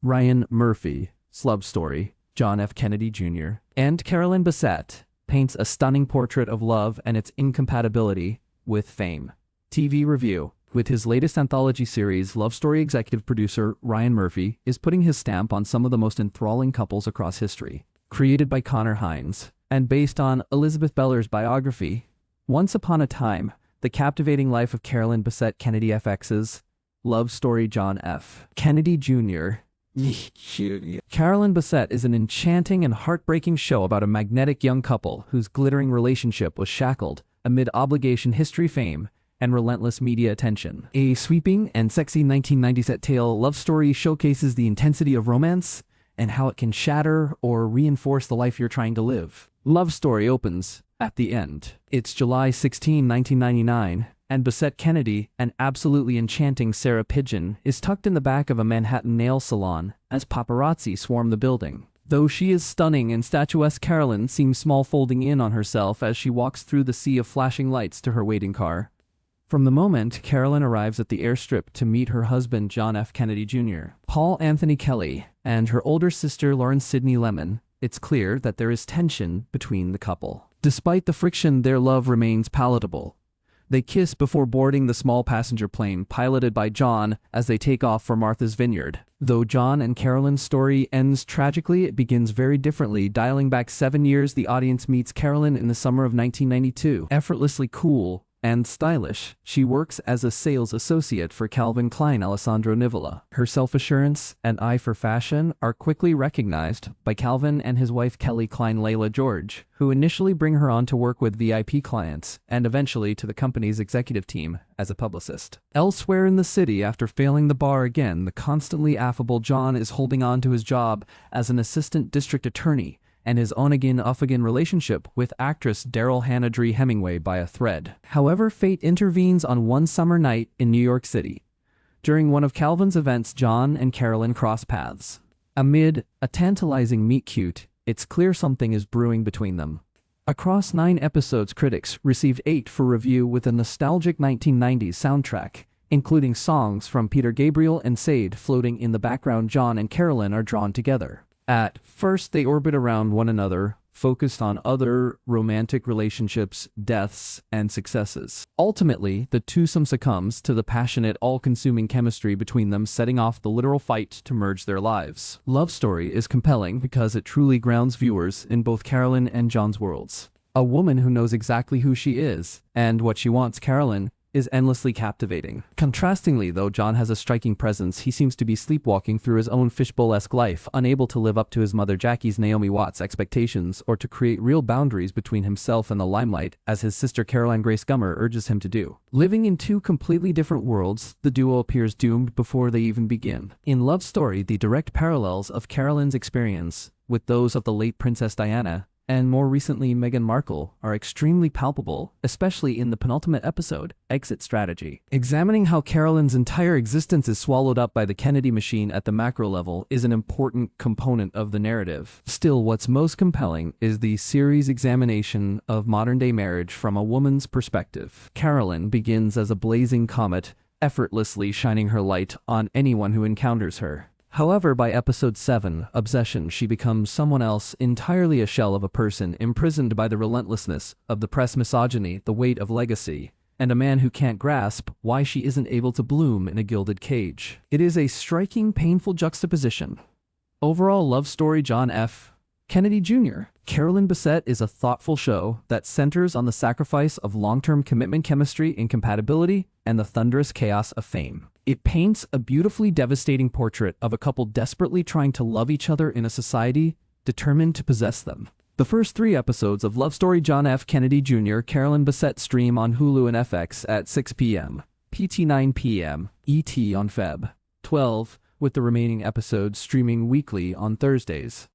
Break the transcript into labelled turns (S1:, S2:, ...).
S1: Ryan Murphy's love story, John F. Kennedy Jr., and Carolyn Bessette paints a stunning portrait of love and its incompatibility with fame. TV review. With his latest anthology series, Love Story executive producer Ryan Murphy is putting his stamp on some of the most enthralling couples across history. Created by Connor Hines, and based on Elizabeth Beller's biography, Once Upon a Time, the captivating life of Carolyn Bessette Kennedy FX's love story John F. Kennedy Jr. Carolyn Bessette is an enchanting and heartbreaking show about a magnetic young couple whose glittering relationship was shackled amid obligation, history, fame, and relentless media attention. A sweeping and sexy 1990s tale love story showcases the intensity of romance and how it can shatter or reinforce the life you're trying to live. Love Story opens at the end. It's July 16, 1999, and Bessette Kennedy, an absolutely enchanting Sarah Pigeon, is tucked in the back of a Manhattan nail salon as paparazzi swarm the building. Though she is stunning and statuesque, Carolyn seems small, folding in on herself as she walks through the sea of flashing lights to her waiting car. From the moment Carolyn arrives at the airstrip to meet her husband John F. Kennedy Jr., Paul Anthony Kelly, and her older sister Lauren Sidney Lemon, it's clear that there is tension between the couple. Despite the friction, their love remains palatable. They kiss before boarding the small passenger plane piloted by John as they take off for Martha's Vineyard. Though John and Carolyn's story ends tragically, it begins very differently. Dialing back 7 years, the audience meets Carolyn in the summer of 1992. Effortlessly cool and stylish, she works as a sales associate for Calvin Klein Alessandro Nivola. Her self-assurance and eye for fashion are quickly recognized by Calvin and his wife Kelly Klein Layla George, who initially bring her on to work with VIP clients and eventually to the company's executive team as a publicist. Elsewhere in the city, after failing the bar again, the constantly affable John is holding on to his job as an assistant district attorney and his on-again, off-again relationship with actress Daryl Hannah Dree Hemingway by a thread. However, fate intervenes on one summer night in New York City. During one of Calvin's events, John and Carolyn cross paths. Amid a tantalizing meet-cute, it's clear something is brewing between them. Across 9 episodes, critics received 8 for review with a nostalgic 1990s soundtrack, including songs from Peter Gabriel and Sade floating in the background. John and Carolyn are drawn together. At first, they orbit around one another, focused on other romantic relationships, deaths, and successes. Ultimately, the twosome succumbs to the passionate, all-consuming chemistry between them, setting off the literal fight to merge their lives. Love Story is compelling because it truly grounds viewers in both Carolyn and John's worlds. A woman who knows exactly who she is and what she wants, Carolyn is endlessly captivating. Contrastingly, though John has a striking presence, he seems to be sleepwalking through his own fishbowl-esque life, unable to live up to his mother Jackie's Naomi Watts expectations or to create real boundaries between himself and the limelight, as his sister Caroline Grace Gummer urges him to do. Living in 2 completely different worlds, the duo appears doomed before they even begin. In Love Story, the direct parallels of Carolyn's experience with those of the late Princess Diana and more recently Meghan Markle are extremely palpable, especially in the penultimate episode, Exit Strategy. Examining how Carolyn's entire existence is swallowed up by the Kennedy machine at the macro level is an important component of the narrative. Still, what's most compelling is the series' examination of modern-day marriage from a woman's perspective. Carolyn begins as a blazing comet, effortlessly shining her light on anyone who encounters her. However, by episode 7, Obsession, she becomes someone else, entirely a shell of a person, imprisoned by the relentlessness of the press, misogyny, the weight of legacy, and a man who can't grasp why she isn't able to bloom in a gilded cage. It is a striking, painful juxtaposition. Overall, Love Story John F. Kennedy Jr. Carolyn Bessette is a thoughtful show that centers on the sacrifice of long-term commitment, chemistry, incompatibility, and the thunderous chaos of fame. It paints a beautifully devastating portrait of a couple desperately trying to love each other in a society determined to possess them. The first 3 episodes of Love Story John F. Kennedy Jr. Carolyn Bessette stream on Hulu and FX at 6 p.m. PT 9 p.m. ET on Feb. 12, with the remaining episodes streaming weekly on Thursdays.